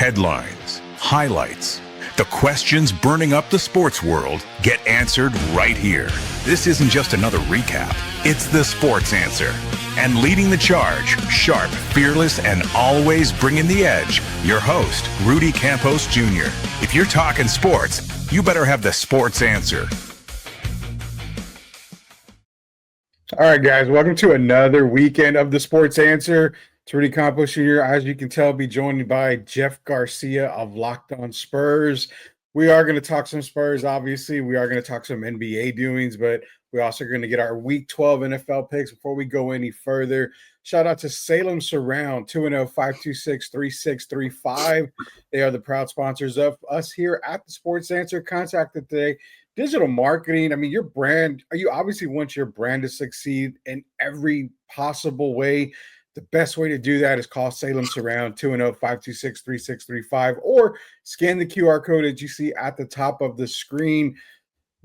Headlines, highlights, the questions burning up the sports world get answered right here. This isn't just another recap. It's the Sports Answer. And leading the charge, sharp, fearless, and always bringing the edge, your host, Rudy Campos Jr. If you're talking sports, you better have the Sports Answer. All right, guys, welcome to another weekend of the Sports Answer. It's Rudy Campos Jr. As you can tell, be joined by Jeff Garcia of Locked On Spurs. We are going to talk some Spurs, obviously. We are going to talk some NBA doings, but we're also going to get our Week 12 NFL picks. Before we go any further, shout out to Salem Surround, 210-526-3635. They are the proud sponsors of us here at the Sports Answer. Contacted today. Digital marketing, I mean, your brand, you obviously want your brand to succeed in every possible way. The best way to do that is call Salem Surround, 210-526-3635, or scan the QR code that you see at the top of the screen.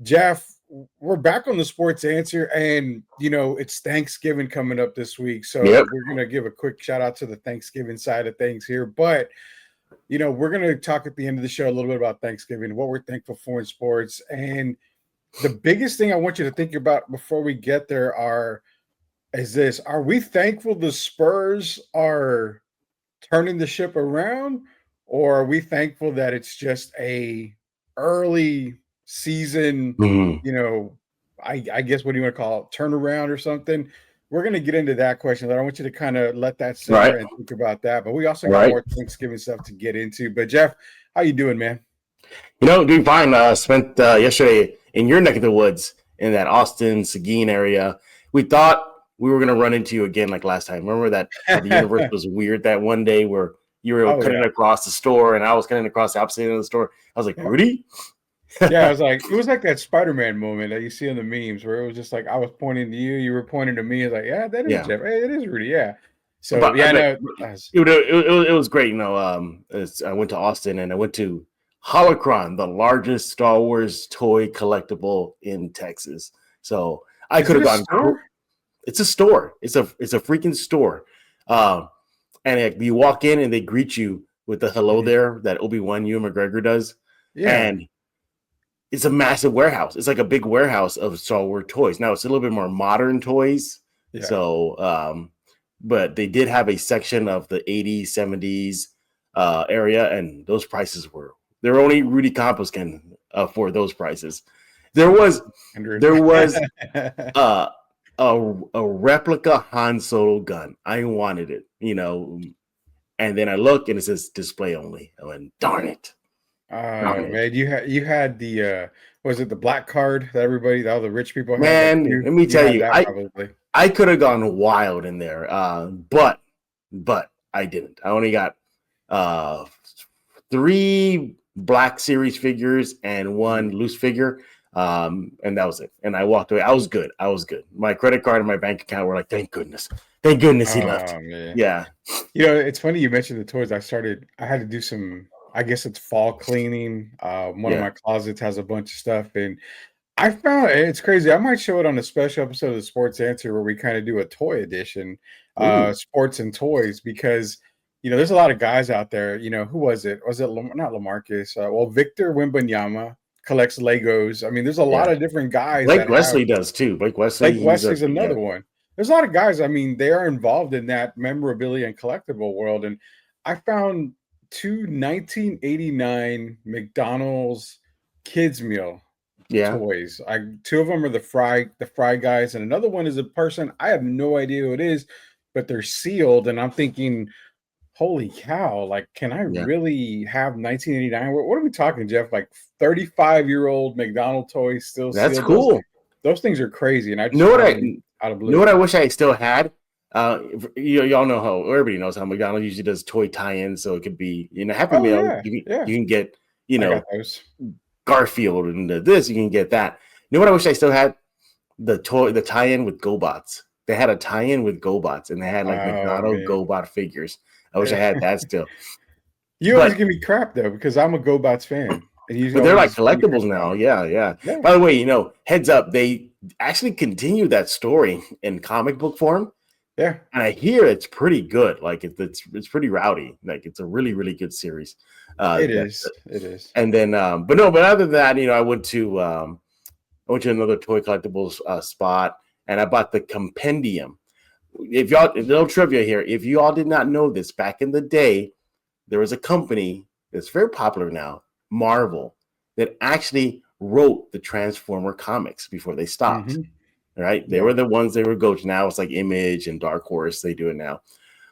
Jeff, we're back on the Sports Answer, and, you know, it's Thanksgiving coming up this week, so We're going to give a quick shout-out to the Thanksgiving side of things here, but you know, we're going to talk at the end of the show a little bit about Thanksgiving, what we're thankful for in sports. And the biggest thing I want you to think about before we get there is this. Are we thankful the Spurs are turning the ship around, or are we thankful that it's just a early season, you know, I guess, what do you want to call it, turnaround or something? We're going to get into that question, but I want you to kind of let that sit there and think about that. But we also got more Thanksgiving stuff to get into. But, Jeff, how you doing, man? You know, doing fine. Spent yesterday in your neck of the woods in that Austin, Seguin area. We thought we were going to run into you again like last time. Remember that the universe was weird that one day where you were cutting across the store and I was cutting across the opposite end of the store. I was like, Rudy? Yeah, it was like that Spider-Man moment that you see in the memes where it was just like I was pointing to you, you were pointing to me. It's like, yeah, that is Jeff. Hey, it is Rudy. Yeah. So but, it was great. You know, I went to Austin and I went to Holocron, the largest Star Wars toy collectible in Texas. So I could have gone. It's a store. It's a freaking store. And you walk in and they greet you with the hello there that Obi-Wan Ewan McGregor does. Yeah. And it's a massive warehouse. It's like a big warehouse of Star Wars toys. Now it's a little bit more modern toys. Yeah. So, but they did have a section of the 80s, 70s area, and those prices they're only Rudy Campos can afford those prices. There was a replica Han Solo gun. I wanted it, you know, and then I look and it says display only. I went, darn it. Man, you had the was it the black card that all the rich people had? Man, let me tell you, I could have gone wild in there, but I didn't. I only got 3 Black Series figures and 1 loose figure, and that was it. And I walked away. I was good. My credit card and my bank account were like, thank goodness he left. Man. Yeah. You know, it's funny you mentioned the toys. I had to do some, I guess it's fall cleaning. One of my closets has a bunch of stuff, and I found it's crazy. I might show it on a special episode of the Sports Answer where we kind of do a toy edition, sports and toys, because you know there's a lot of guys out there. You know, who was it? Was it not LaMarcus? Victor Wembanyama collects Legos. I mean, there's a lot of different guys. Blake Wesley does too. Blake Wesley's another one. There's a lot of guys. I mean, they are involved in that memorabilia and collectible world, and I found 2 1989 McDonald's kids meal toys. 2 of them are the fry guys, and another one is a person I have no idea who it is, but they're sealed, and I'm thinking, holy cow, like, can I really have 1989? What are we talking, Jeff? Like 35-year-old McDonald toys still sealed? That's cool. Those things are crazy, and I just out of blue. You know what I wish I still had? Y'all know how everybody knows how McDonald's usually does toy tie-ins, so it could be Happy Meal. You can get Garfield and this. You can get that. You know what I wish I still had? The tie-in with GoBots. They had a tie-in with GoBots, and they had like McDonald's GoBot figures. I wish I had that still. You always give me crap though because I'm a GoBots fan. But they're like collectibles now. Yeah. By the way, heads up, they actually continue that story in comic book form. Yeah, And I hear it's pretty good. Like it's pretty rowdy. Like it's a really, really good series. it is. It is. And then, but other than that, I went to another toy collectibles spot, and I bought the compendium. If y'all, a little trivia here, if you all did not know this, back in the day, there was a company that's very popular now, Marvel, that actually wrote the Transformer comics before they stopped. Mm-hmm. Right? They Yeah. were the ones they were go to. Now it's like Image and Dark Horse. They do it now.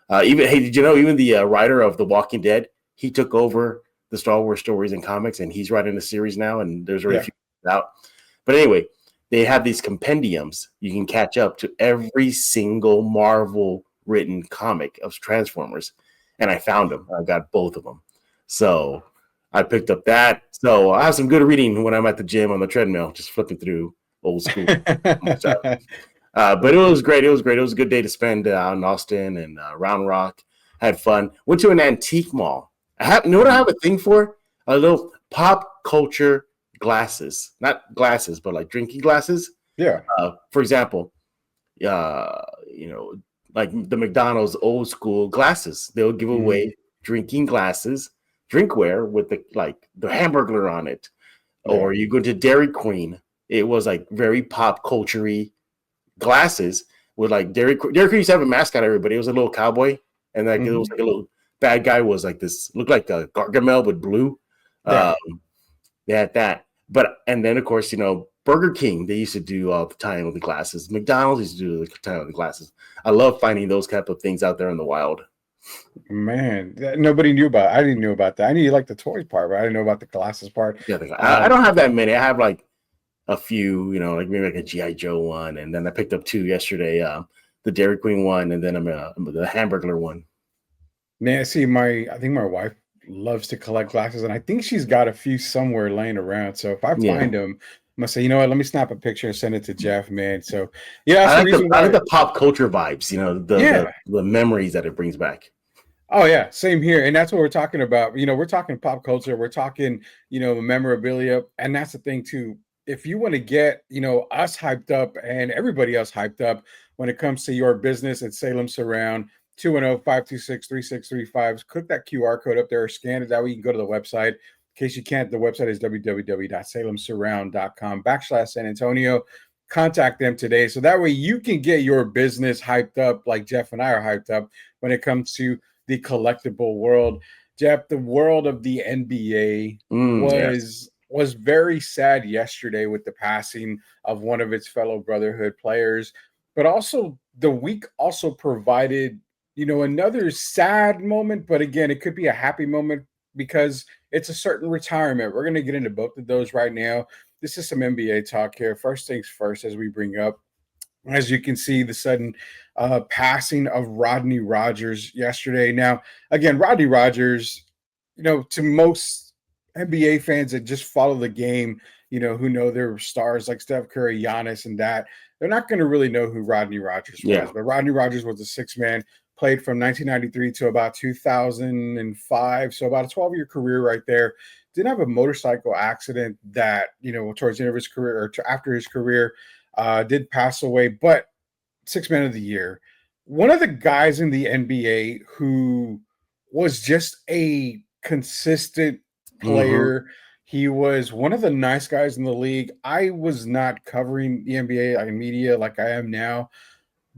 Did you know even the writer of The Walking Dead, he took over the Star Wars stories and comics, and he's writing a series now, and there's already a few out. But anyway, they have these compendiums. You can catch up to every single Marvel written comic of Transformers, and I found them. I got both of them. So I picked up that. So I have some good reading when I'm at the gym on the treadmill, just flipping through old school. But it was great. It was great. It was a good day to spend out in Austin and Round Rock. Had fun. Went to an antique mall. You know what I have a thing for? A little pop culture glasses. Not glasses, but like drinking glasses. Yeah. For example, like the McDonald's old school glasses. They'll give away drinking glasses, drinkware with the Hamburglar on it. Yeah. Or you go to Dairy Queen. It was like very pop culture-y glasses with like Dairy Queen used to have a mascot, everybody. It was a little cowboy, and it was like a little bad guy was like this, looked like a Gargamel with blue. Yeah. They had that. And then of course, Burger King, they used to do all the time with the glasses. McDonald's used to do the time with the glasses. I love finding those type of things out there in the wild. Man, nobody knew about. I didn't know about that. I knew you liked the toys part, but I didn't know about the glasses part. Yeah, I don't have that many. I have like a few, like maybe like a G.I. Joe one, and then I picked up two yesterday, the Dairy Queen one, and then the Hamburglar one. Man, see, I think my wife loves to collect glasses, and I think she's got a few somewhere laying around. So if I find them, I'm gonna say, you know what, let me snap a picture and send it to Jeff, man. So yeah, I like the pop culture vibes, the memories that it brings back. Oh yeah, same here. And that's what we're talking about. We're talking pop culture, we're talking, memorabilia, and that's the thing too. If you want to get, us hyped up and everybody else hyped up when it comes to your business at Salem Surround, 210-526-3635. Click that QR code up there or scan it. That way you can go to the website. In case you can't, the website is www.salemsurround.com/San Antonio. Contact them today. So that way you can get your business hyped up like Jeff and I are hyped up when it comes to the collectible world. Jeff, the world of the NBA was very sad yesterday with the passing of one of its fellow Brotherhood players, but also the week also provided, another sad moment, but again, it could be a happy moment because it's a certain retirement. We're going to get into both of those right now. This is some NBA talk here. First things first, as we bring up, as you can see, the sudden passing of Rodney Rogers yesterday. Now, again, Rodney Rogers, to most NBA fans that just follow the game, who know their stars like Steph Curry, Giannis, and that, they're not going to really know who Rodney Rogers was. But Rodney Rogers was a six-man, played from 1993 to about 2005, so about a 12-year career right there. Didn't have a motorcycle accident that, towards the end of his career or after his career, did pass away, but six-man of the year. One of the guys in the NBA who was just a consistent player. He was one of the nice guys in the league. I was not covering the NBA media like I am now,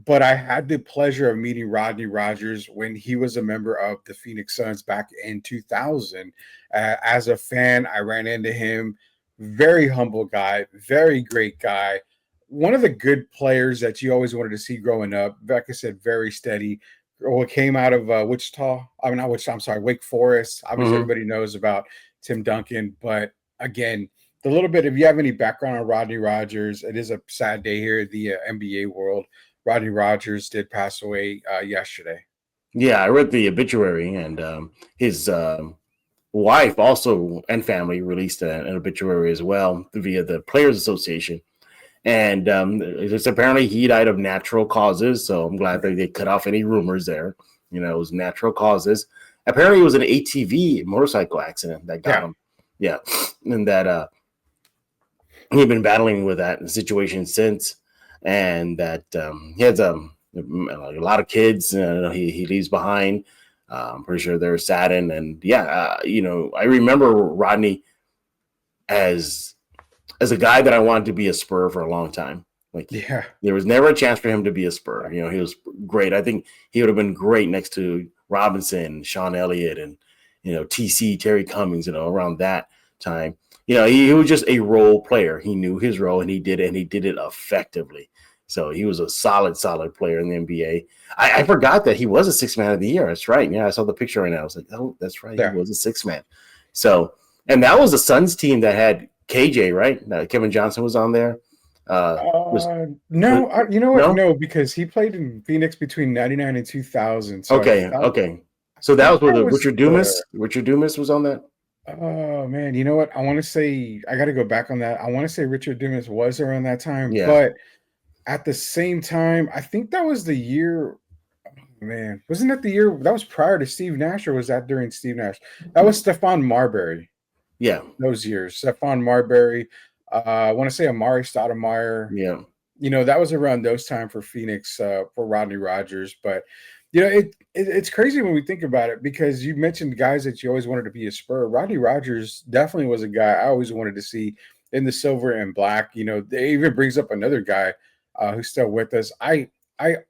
but I had the pleasure of meeting Rodney Rogers when he was a member of the Phoenix Suns back in 2000. As a fan, I ran into him. Very humble guy, very great guy. One of the good players that you always wanted to see growing up. Like I said, very steady. Came out of Wake Forest. Obviously, everybody knows about Tim Duncan, but again, the little bit, if you have any background on Rodney Rogers, it is a sad day here in the NBA world. Rodney Rogers did pass away yesterday. Yeah, I read the obituary, and his wife also and family released an obituary as well via the Players Association. And it's apparently he died of natural causes, so I'm glad that they cut off any rumors there. It was natural causes. Apparently, it was an ATV motorcycle accident that got him. Yeah, and that he'd been battling with that situation since, and that he has like a lot of kids he leaves behind. I'm pretty sure they're saddened. And I remember Rodney as a guy that I wanted to be a Spur for a long time. Like, Yeah. there was never a chance for him to be a Spur. He was great. I think he would have been great next to Robinson, Sean Elliott, and TC, Terry Cummings. Around that time, he was just a role player. He knew his role, and he did it effectively. So he was a solid player in the NBA. I forgot that he was a sixth man of the year. That's right. Yeah, I saw the picture right now. I was like, oh, that's right. Yeah. He was a sixth man. So, and that was the Suns team that had KJ, right? Kevin Johnson was on there. You know what? No, because he played in Phoenix between 99 and 2000. So okay. So that was where Richard Dumas. Richard Dumas was on that. Oh man, you know what? I want to say I got to go back on that. I want to say Richard Dumas was around that time, but at the same time, I think that was the year. Man, wasn't that the year that was prior to Steve Nash, or was that during Steve Nash? That was Stephon Marbury. Yeah, those years. Stephon Marbury. I want to say Amari Stoudemire. Yeah. That was around those time for Phoenix for Rodney Rogers. But, it's crazy when we think about it, because you mentioned guys that you always wanted to be a Spur. Rodney Rogers definitely was a guy I always wanted to see in the silver and black. They even brings up another guy who's still with us. I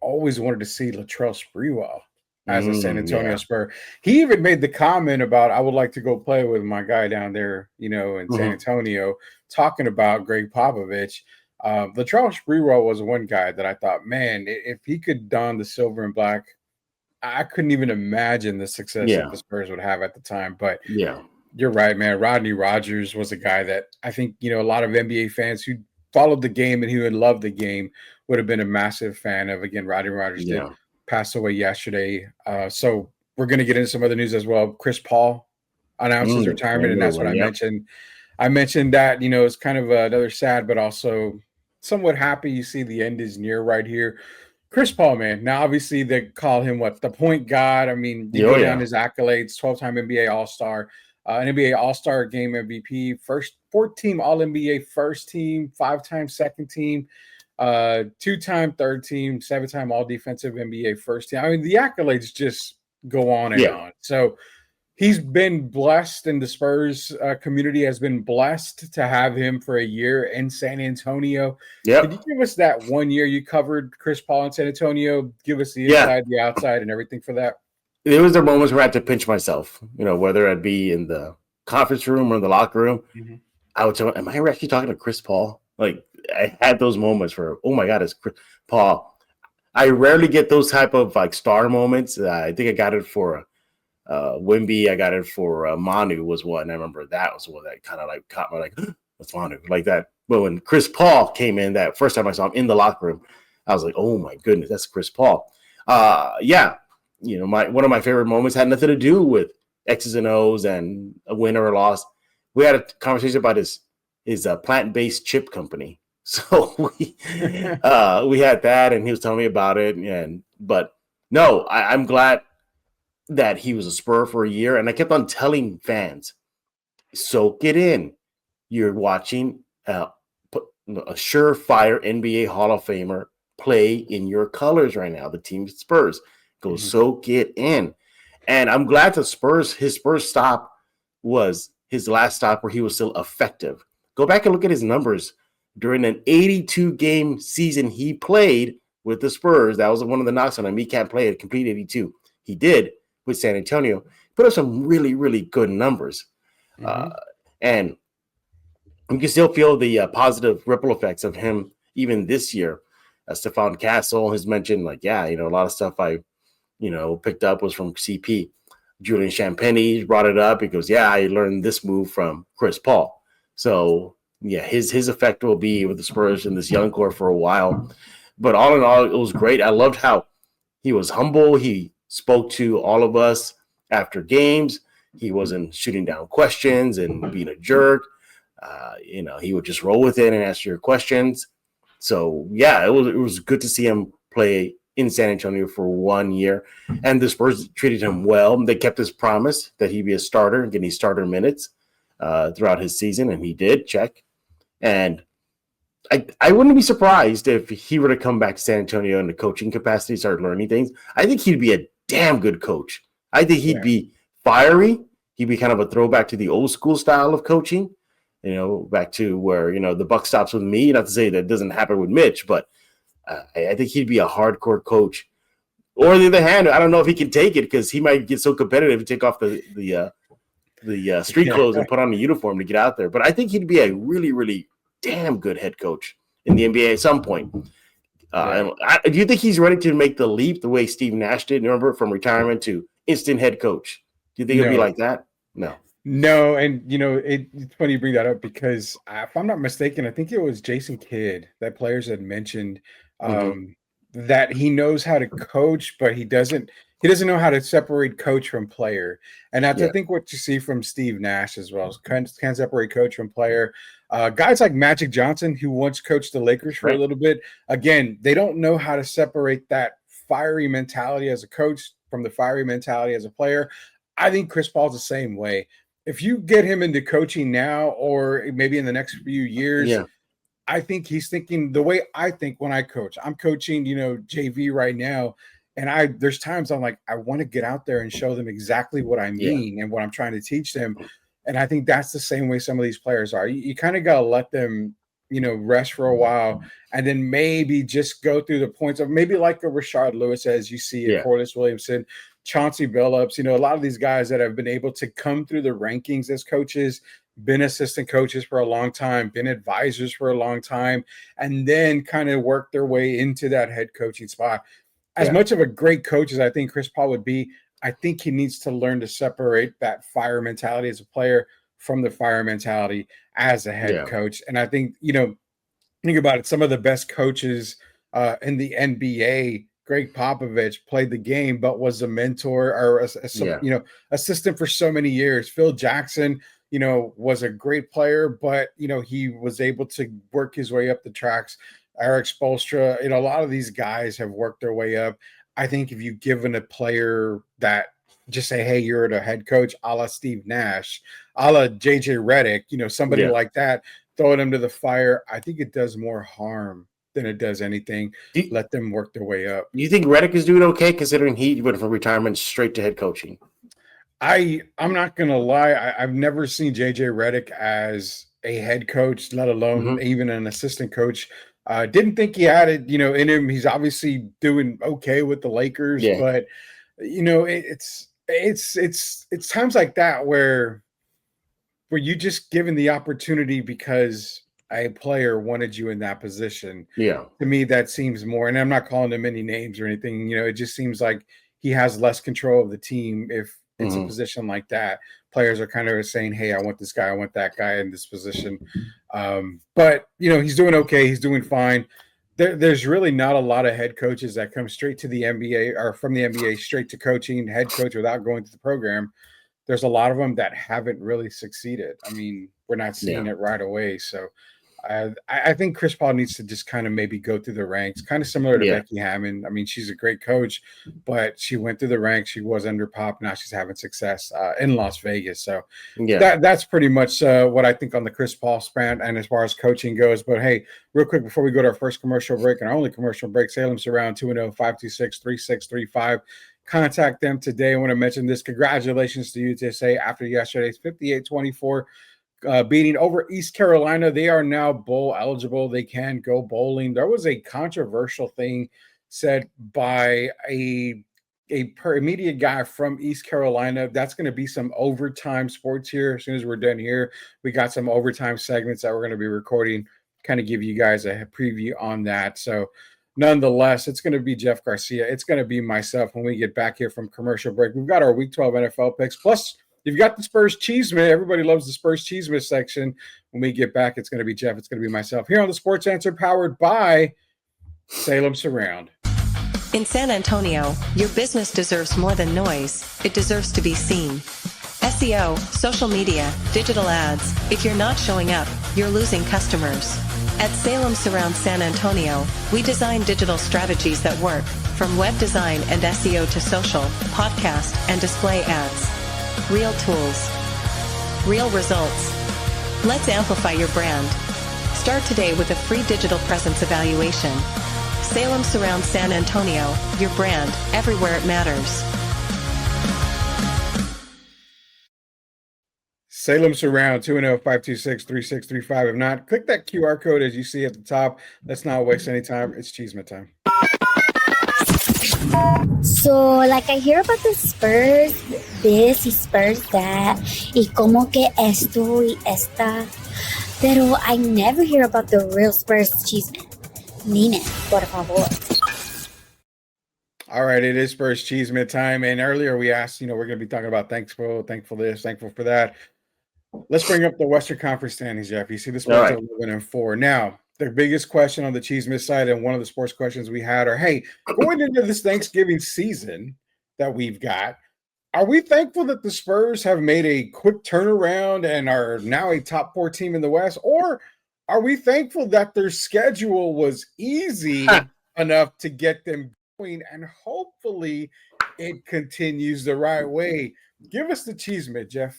always wanted to see Latrell Sprewell as a San Antonio Spur. He even made the comment about, I would like to go play with my guy down there, in San Antonio, talking about Greg Popovich. Latrell Sprewell was one guy that I thought, man, if he could don the silver and black, I couldn't even imagine the success that the Spurs would have at the time. But you're right, man. Rodney Rogers was a guy that I think, a lot of NBA fans who followed the game and who had loved the game would have been a massive fan of. Again, Rodney Rogers did pass away yesterday. So we're going to get into some other news as well. Chris Paul announced his retirement, and that's what I mentioned. I mentioned that, it's kind of another sad, but also somewhat happy. You see the end is near right here. Chris Paul, man. Now, obviously, they call him the point god. I mean, you go down his accolades, 12-time NBA All-Star, an NBA All-Star Game MVP, first 4-team All-NBA first team, 5-time second team, 2-time third team, 7-time All-Defensive NBA first team. I mean, the accolades just go on and on. So he's been blessed, and the Spurs community has been blessed to have him for a year in San Antonio. Can you give us that 1 year you covered Chris Paul in San Antonio? Give us the inside, the outside, and everything for that. There was the moments where I had to pinch myself, whether it be in the conference room or in the locker room. I would say, am I actually talking to Chris Paul? Like, I had those moments where, oh my God, it's Chris Paul. I rarely get those type of star moments. I think I got it for Wemby. I got it for Manu was one. I remember that was one that kind of caught me that's Manu like that. But when Chris Paul came in, that first time I saw him in the locker room, I was like, oh my goodness, that's Chris Paul. One of my favorite moments had nothing to do with X's and O's and a win or a loss. We had a conversation about his plant-based chip company. So we had that, and he was telling me about it. But no, I'm glad that he was a Spur for a year. And I kept on telling fans, soak it in. You're watching a surefire NBA Hall of Famer play in your colors right now, the team Spurs. Go soak it in. And I'm glad his Spurs stop was his last stop where he was still effective. Go back and look at his numbers during an 82-game season he played with the Spurs. That was one of the knocks on him. He can't play a complete 82. He did with San Antonio. Put up some really, really good numbers. And you can still feel the positive ripple effects of him even this year. Stephon Castle has mentioned, a lot of stuff I picked up was from CP. Julian Champagny brought it up because, I learned this move from Chris Paul. So, his effect will be with the Spurs in this young core for a while. But all in all, it was great. I loved how he was humble. He spoke to all of us after games. He wasn't shooting down questions and being a jerk. He would just roll with it and answer your questions. So, it was good to see him play in San Antonio for 1 year. And the Spurs treated him well. They kept his promise that he'd be a starter and getting starter minutes throughout his season, and he did, check. And I wouldn't be surprised if he were to come back to San Antonio in the coaching capacity, start learning things. I think he'd be a damn good coach. I think he'd be fiery. He'd be kind of a throwback to the old school style of coaching, back to where, the buck stops with me. Not to say that doesn't happen with Mitch, but I think he'd be a hardcore coach. Or on the other hand, I don't know if he can take it because he might get so competitive and take off the street clothes and put on the uniform to get out there. But I think he'd be a really, really damn good head coach in the NBA at some point. Do you think he's ready to make the leap the way Steve Nash did? Remember, from retirement to instant head coach? Do you think it'll be like that? No, and it's funny you bring that up because if I'm not mistaken, I think it was Jason Kidd that players had mentioned that he knows how to coach, but he doesn't know how to separate coach from player. And that's I think what you see from Steve Nash as well. Can separate coach from player. Guys like Magic Johnson, who once coached the Lakers for a little bit, again, they don't know how to separate that fiery mentality as a coach from the fiery mentality as a player. I think Chris Paul's the same way. If you get him into coaching now or maybe in the next few years, I think he's thinking the way I think when I coach. I'm coaching, JV right now, and there's times I'm like, I want to get out there and show them exactly what I mean and what I'm trying to teach them. And I think that's the same way some of these players are. You kind of got to let them, rest for a while and then maybe just go through the points of maybe like a Rashard Lewis, as you see at Corliss Williamson, Chauncey Billups, a lot of these guys that have been able to come through the rankings as coaches, been assistant coaches for a long time, been advisors for a long time, and then kind of work their way into that head coaching spot. As much of a great coach as I think Chris Paul would be, I think he needs to learn to separate that fire mentality as a player from the fire mentality as a head coach. And I think, think about it, some of the best coaches in the NBA, Greg Popovich, played the game, but was a mentor or assistant for so many years. Phil Jackson, was a great player, but, he was able to work his way up the tracks. Eric Spoelstra, a lot of these guys have worked their way up. I think if you've given a player that just say, hey, you're the head coach, a la Steve Nash, a la JJ Redick, somebody like that, throwing them to the fire, I think it does more harm than it does anything. Let them work their way up. Do you think Redick is doing okay considering he went from retirement straight to head coaching? I'm not going to lie. I've never seen JJ Redick as a head coach, let alone even an assistant coach. Didn't think he had it, in him. He's obviously doing okay with the Lakers, but it's times like that where you just given the opportunity because a player wanted you in that position. To me, that seems more, and I'm not calling him any names or anything. It just seems like he has less control of the team if it's a position like that. Players are kind of saying, hey, I want this guy, I want that guy in this position. But, he's doing okay. He's doing fine. There's really not a lot of head coaches that come straight to the NBA or from the NBA straight to coaching, head coach without going through the program. There's a lot of them that haven't really succeeded. I mean, we're not seeing it right away. So I think Chris Paul needs to just kind of maybe go through the ranks, kind of similar to Becky Hammond. I mean, she's a great coach, but she went through the ranks. She was under Pop. Now she's having success in Las Vegas. So that's pretty much what I think on the Chris Paul span and as far as coaching goes. But, hey, real quick, before we go to our first commercial break and our only commercial break, Salem Surround 210-526-3635. Contact them today. I want to mention this. Congratulations to UTSA after yesterday's 58-24 beating over East Carolina. They are now bowl eligible. They can go bowling. There was a controversial thing said by a media guy from East Carolina. That's going to be some overtime sports here. As soon as we're done here, we got some overtime segments that we're going to be recording, kind of give you guys a preview on that. So nonetheless, it's going to be Jeff Garcia. It's going to be myself when we get back here from commercial break. We've got our Week 12 NFL picks. Plus, you've got the Spurs Cheeseman. Everybody loves the Spurs Cheeseman section. When we get back, it's going to be Jeff. It's going to be myself here on the Sports Answer, powered by Salem Surround. In San Antonio, your business deserves more than noise. It deserves to be seen. SEO, social media, digital ads. If you're not showing up, you're losing customers. At Salem Surround San Antonio, we design digital strategies that work, from web design and SEO to social, podcast, and display ads. Real tools. Real results. Let's amplify your brand. Start today with a free digital presence evaluation. Salem surrounds San Antonio, your brand, everywhere it matters. Salem Surround, 210-526-3635. If not, click that QR code as you see at the top. Let's not waste any time. It's Cheeseman time. So, like, I hear about the Spurs this y Spurs that, y como que esto y esta, pero I never hear about the real Spurs Cheeseman. Dime, por favor. All right, it is Spurs Cheeseman time. And earlier we asked, we're going to be talking about thankful this, thankful for that. Let's bring up the Western Conference standings, Jeff. You see the Spurs are 11-4. Now, the biggest question on the Cheeseman side and one of the sports questions we had are, hey, going into this Thanksgiving season that we've got, are we thankful that the Spurs have made a quick turnaround and are now a top 4 team in the West? Or are we thankful that their schedule was easy enough to get them going and hopefully it continues the right way? Give us the Cheeseman, Jeff.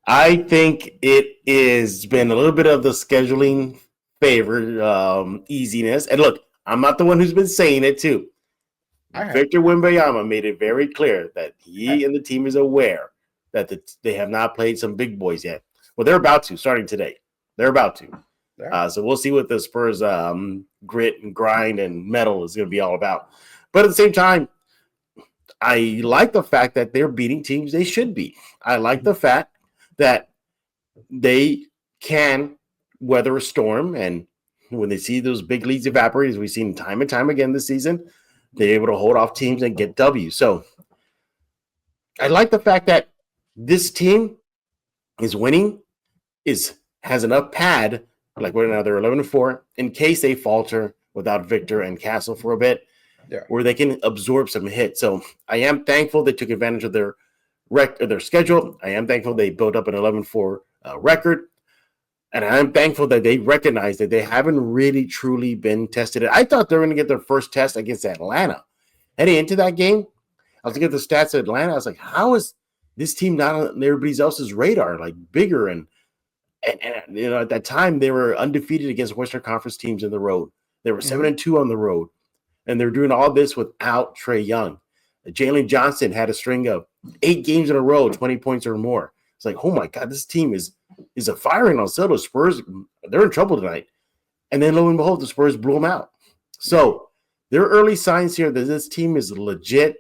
I think it has been a little bit of the scheduling favor, easiness. And look, I'm not the one who's been saying it too. Victor Wembanyama made it very clear that he and the team is aware that they have not played some big boys yet. Well, they're about to, starting today. They're about to. So we'll see what the Spurs grit and grind and metal is going to be all about. But at the same time, I like the fact that they're beating teams they should beat. I like the fact that they can weather a storm, and when they see those big leads evaporate, as we've seen time and time again this season, they're able to hold off teams and get W. So I like the fact that this team is winning, has enough pad, like we're now they're 11-4, in case they falter without Victor and Castle for a bit, where they can absorb some hits. So I am thankful they took advantage of their schedule. I am thankful they built up an 11-4 record. And I'm thankful that they recognize that they haven't really truly been tested. I thought they were going to get their first test against Atlanta. Heading into that game, I was looking at the stats of Atlanta. I was like, how is this team not on everybody else's radar, like bigger? And at that time, they were undefeated against Western Conference teams in the road. They were 7-2 on the road. And they're doing all this without Trae Young. Jalen Johnson had a string of 8 games in a row, 20 points or more. It's like, oh my God, this team is a firing on cylinders. Spurs, they're in trouble tonight. And then lo and behold, the Spurs blew them out. So there are early signs here that this team is legit.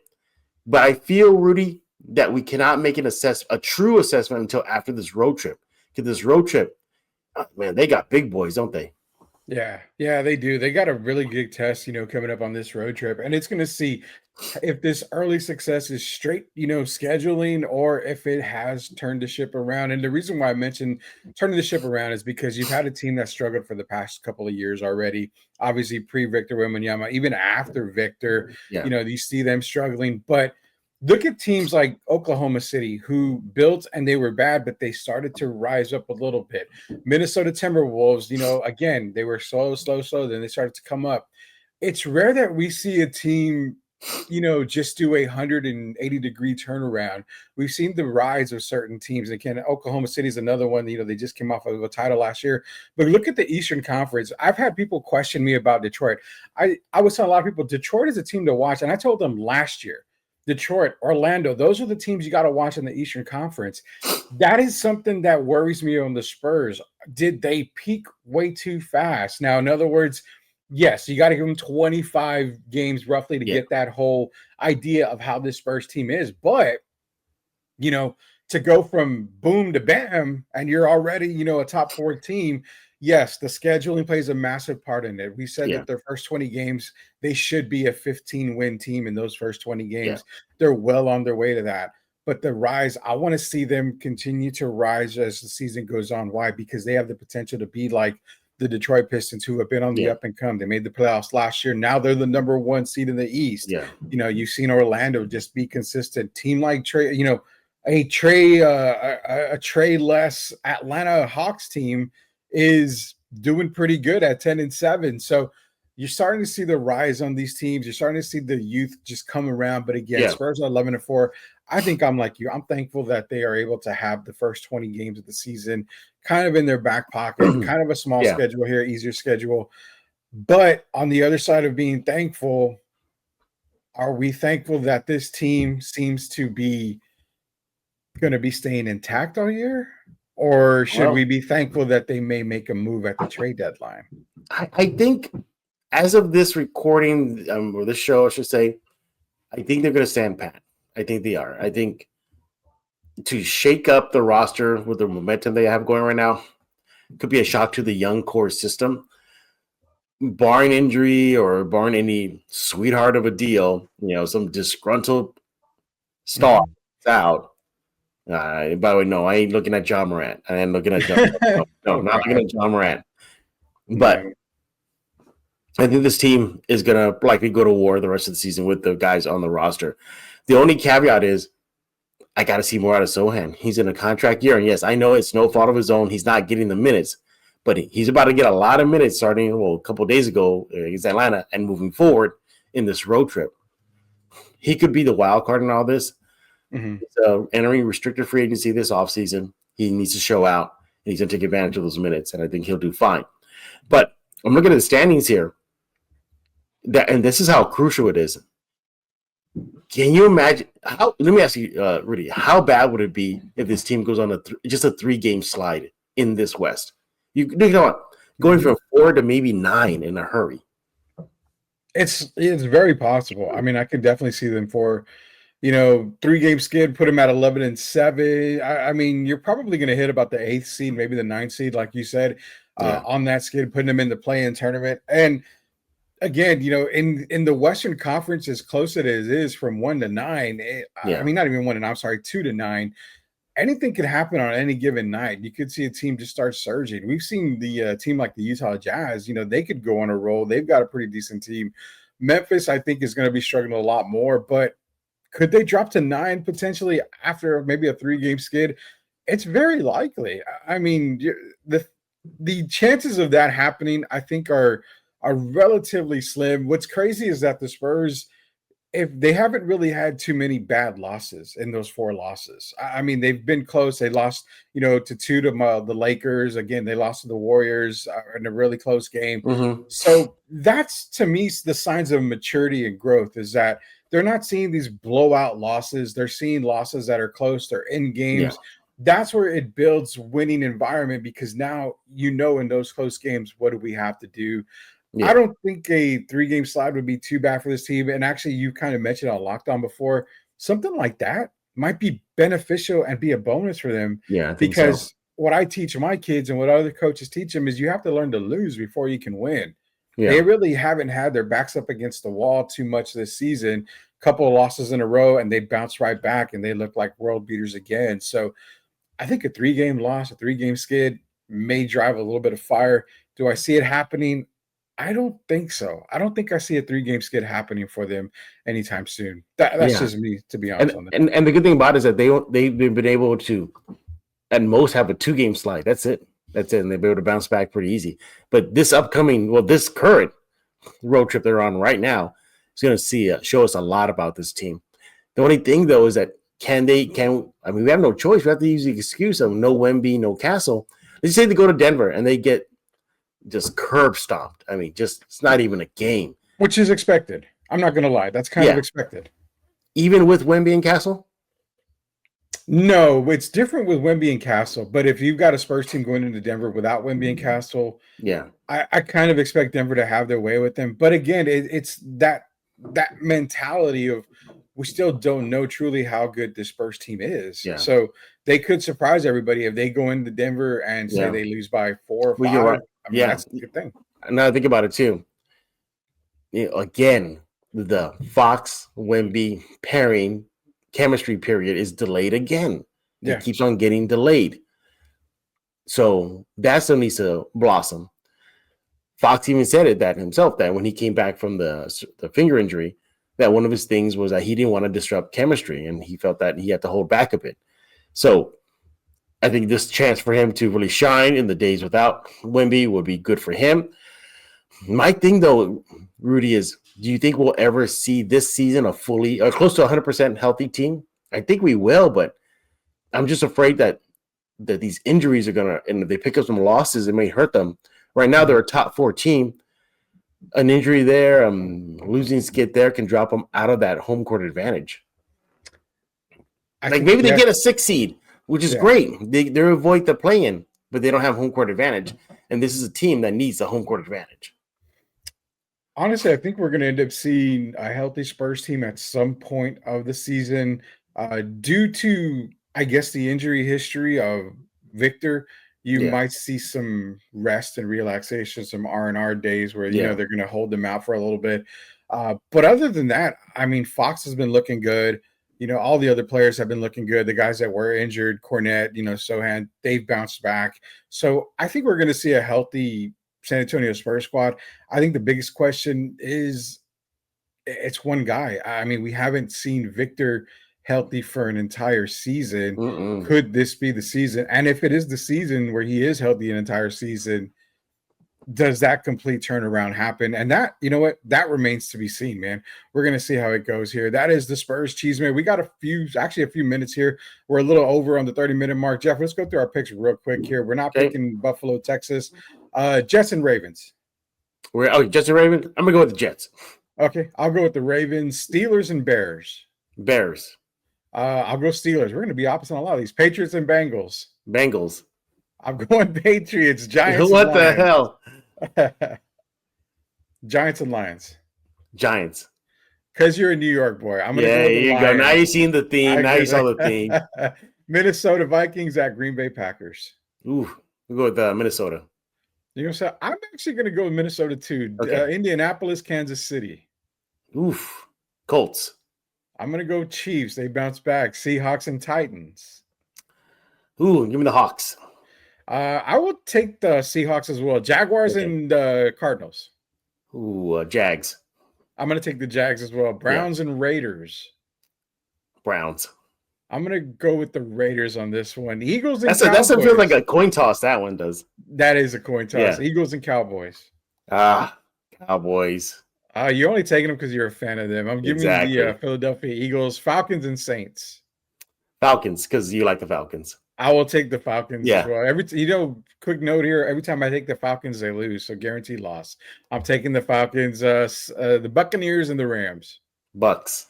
But I feel, Rudy, that we cannot make a true assessment until after this road trip. Because this road trip, man, they got big boys, don't they? Yeah, they do. They got a really good test, coming up on this road trip. And it's going to see if this early success is straight, scheduling, or if it has turned the ship around. And the reason why I mentioned turning the ship around is because you've had a team that struggled for the past couple of years already. Obviously, pre-Victor Wembanyama, even after Victor, you see them struggling. But look at teams like Oklahoma City, who built and they were bad, but they started to rise up a little bit. Minnesota Timberwolves, again, they were slow. Then they started to come up. It's rare that we see a team, just do a 180-degree turnaround. We've seen the rise of certain teams. Again, Oklahoma City is another one. They just came off of a title last year. But look at the Eastern Conference. I've had people question me about Detroit. I was telling a lot of people, Detroit is a team to watch. And I told them last year, Detroit, Orlando, those are the teams you got to watch in the Eastern Conference. That is something that worries me on the Spurs. Did they peak way too fast? Now, in other words, yes, you got to give them 25 games roughly to get that whole idea of how this Spurs team is. But, to go from boom to bam and you're already, a top 4 team, yes, the scheduling plays a massive part in it. We said that their first 20 games, they should be a 15-win team in those first 20 games. Yeah. They're well on their way to that. But the rise, I want to see them continue to rise as the season goes on. Why? Because they have the potential to be like the Detroit Pistons, who have been on the up and come. They made the playoffs last year. Now they're the number 1 seed in the East. Yeah. You've seen Orlando just be consistent. Team like Trey, a Trey-less Atlanta Hawks team is doing pretty good at 10-7. So you're starting to see the rise on these teams. You're starting to see the youth just come around. But again, Spurs are 11-4. I think I'm like you. I'm thankful that they are able to have the first 20 games of the season kind of in their back pocket, kind of a small Yeah. schedule here, easier schedule. But on the other side of being thankful, are we thankful that this team seems to be going to be staying intact all year? Or should we be thankful that they may make a move at the trade deadline? I think as of this recording, or this show, I should say, I think they're going to stand pat. I think they are. I think to shake up the roster with the momentum they have going right now could be a shock to the young core system. Barring injury or barring any sweetheart of a deal, some disgruntled star out. By the way, no, I ain't looking at John Morant. I ain't looking at John. No, not looking at John Morant. But I think this team is going to likely go to war the rest of the season with the guys on the roster. The only caveat is I got to see more out of Sohan. He's in a contract year. And yes, I know it's no fault of his own. He's not getting the minutes. But he's about to get a lot of minutes starting, a couple of days ago against Atlanta and moving forward in this road trip. He could be the wild card in all this. He's entering restricted free agency this offseason. He needs to show out, and he's going to take advantage of those minutes, and I think he'll do fine. But I'm looking at the standings here, and this is how crucial it is. Can you imagine? Let me ask you, Rudy, how bad would it be if this team goes on just a 3-game slide in this West? You know, going from 4 to maybe 9 in a hurry. It's very possible. I mean, I could definitely see them for, 3-game skid, put them at 11-7. I mean, you're probably going to hit about the 8th seed, maybe the 9th seed, like you said, on that skid, putting them in the play-in tournament. And again, in the Western Conference, as close as it is from 1 to 9, I mean, not even 1 to 9, I'm sorry, 2 to 9. Anything could happen on any given night. You could see a team just start surging. We've seen the team like the Utah Jazz, they could go on a roll. They've got a pretty decent team. Memphis, I think, is going to be struggling a lot more, but could they drop to 9 potentially after maybe a 3-game skid? It's very likely. I mean, the chances of that happening, I think, are relatively slim. What's crazy is that the Spurs, if they haven't really had too many bad losses in those 4 losses. I mean, they've been close. They lost, to 2 to the Lakers. Again, they lost to the Warriors in a really close game. So that's, to me, the signs of maturity and growth is that they're not seeing these blowout losses. They're seeing losses that are close. They're in games. That's where it builds winning environment because now, in those close games, what do we have to do? I don't think a 3-game slide would be too bad for this team. And actually, you kind of mentioned on Lockdown before, something like that might be beneficial and be a bonus for them. Yeah, I think because what I teach my kids and what other coaches teach them is you have to learn to lose before you can win. They really haven't had their backs up against the wall too much this season. Couple of losses in a row, and they bounce right back, and they look like world beaters again. So I think a 3-game loss, a 3-game skid may drive a little bit of fire. Do I see it happening? I don't think so. I don't think I see a 3-game skid happening for them anytime soon. That's just me, to be honest. And the good thing about it is that they've been able to, at most, have a 2-game slide. That's it. And they'll be able to bounce back pretty easy. But this this current road trip they're on right now is going to show us a lot about this team. The only thing, though, is that we have no choice. We have to use the excuse of no Wemby, no Castle. Let's say they go to Denver and they get just curb stomped. I mean, it's not even a game. Which is expected. I'm not going to lie. That's kind of expected. Even with Wemby and Castle? No, it's different with Wemby and Castle. But if you've got a Spurs team going into Denver without Wemby and Castle, I kind of expect Denver to have their way with them. But again, it's that mentality of we still don't know truly how good this Spurs team is. So they could surprise everybody if they go into Denver and say they lose by 4 or 5. Right. I mean, that's a good thing. Now I think about it too. Again, the Fox-Wemby pairing chemistry period is delayed again. It keeps on getting delayed. So that still needs to blossom. Fox even said it himself that when he came back from the finger injury, that one of his things was that he didn't want to disrupt chemistry, and he felt that he had to hold back a bit. So I think this chance for him to really shine in the days without Wemby would be good for him. My thing, though, Rudy, is do you think we'll ever see this season a fully or close to 100% healthy team? I think we will, but I'm just afraid that these injuries are gonna, and if they pick up some losses, it may hurt them. Right now, they're a top 4 team. An injury there, losing skid there can drop them out of that home court advantage. Maybe they get a 6 seed, which is great. They avoid the play-in, but they don't have home court advantage. And this is a team that needs the home court advantage. Honestly, I think we're going to end up seeing a healthy Spurs team at some point of the season due to, I guess, the injury history of Victor. You might see some rest and relaxation, some R&R days where, you know, they're going to hold them out for a little bit. But other than that, I mean, Fox has been looking good. You know, all the other players have been looking good. The guys that were injured, Cornette, you know, Sohan, they've bounced back. So I think we're going to see a healthy San Antonio Spurs squad. I think the biggest question is it's one guy. I mean, we haven't seen Victor healthy for an entire season. Could this be the season? And if it is the season where he is healthy an entire season, does that complete turnaround happen? And that, you know what, that remains to be seen, man. We're going to see how it goes here. That is the Spurs Cheeseman. We got a few minutes here. We're a little over on the 30-minute mark. Jeff, let's go through our picks real quick here. We're not picking Buffalo, Texas. Jets and Ravens. Jets and Ravens? I'm going to go with the Jets. Okay, I'll go with the Ravens. Steelers and Bears. Bears. I'll go Steelers. We're going to be opposite on a lot of these. Patriots and Bengals. Bengals. I'm going Patriots. Giants. What the hell? Giants and Lions. Giants. Because you're a New York boy. I'm gonna go with the Lions. Go. Now you've seen the theme. Now you saw the theme. Minnesota Vikings at Green Bay Packers. Ooh, we'll go with Minnesota. You know, so I'm actually going to go with Minnesota too. Okay. Indianapolis, Kansas City. Oof. Colts. I'm going to go Chiefs. They bounce back. Seahawks and Titans. Ooh, give me the Hawks. I will take the Seahawks as well. Jaguars and Cardinals. Ooh, Jags. I'm going to take the Jags as well. Browns and Raiders. Browns. I'm going to go with the Raiders on this one. Eagles and Cowboys. That feels like a coin toss, that one does. That is a coin toss. Yeah. Eagles and Cowboys. Cowboys. You're only taking them because you're a fan of them. I'm giving you the Philadelphia Eagles, Falcons, and Saints. Falcons, because you like the Falcons. I will take the Falcons as well. Quick note here. Every time I take the Falcons, they lose. So guaranteed loss. I'm taking the Falcons, the Buccaneers, and the Rams. Bucks.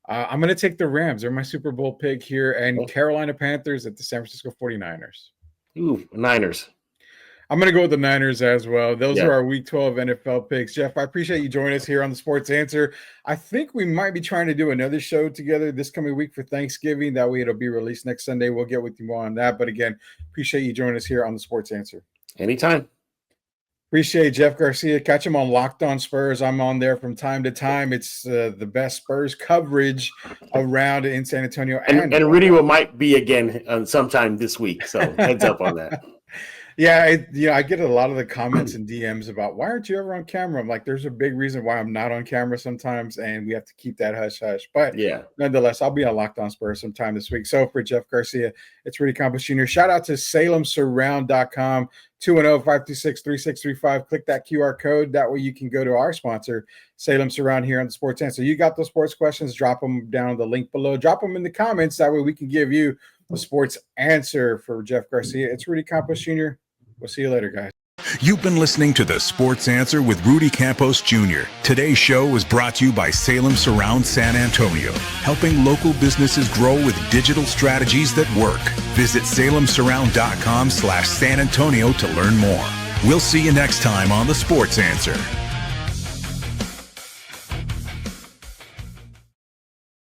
I'm going to take the Rams. They're my Super Bowl pick here. And Carolina Panthers at the San Francisco 49ers. Ooh, Niners. I'm going to go with the Niners as well. Those are our Week 12 NFL picks. Jeff, I appreciate you joining us here on the Sports Answer. I think we might be trying to do another show together this coming week for Thanksgiving. That way it'll be released next Sunday. We'll get with you more on that. But again, appreciate you joining us here on the Sports Answer. Anytime. Appreciate Jeff Garcia. Catch him on Locked On Spurs. I'm on there from time to time. It's the best Spurs coverage around in San Antonio. And Rudy might be again sometime this week. So heads up on that. Yeah, I get a lot of the comments and DMs about why aren't you ever on camera? I'm like, there's a big reason why I'm not on camera sometimes, and we have to keep that hush hush. But nonetheless, I'll be on Locked On Spurs sometime this week. So for Jeff Garcia, it's Rudy Campos Jr. Shout out to SalemSurround.com, 210-526-3635. Click that QR code. That way you can go to our sponsor, Salem Surround, here on the Sports Answer. You got those sports questions, drop them down the link below. Drop them in the comments. That way we can give you the sports answer for Jeff Garcia. It's Rudy Campos Jr. We'll see you later, guys. You've been listening to The Sports Answer with Rudy Campos Jr. Today's show was brought to you by Salem Surround San Antonio, helping local businesses grow with digital strategies that work. Visit salemsurround.com/San Antonio to learn more. We'll see you next time on The Sports Answer.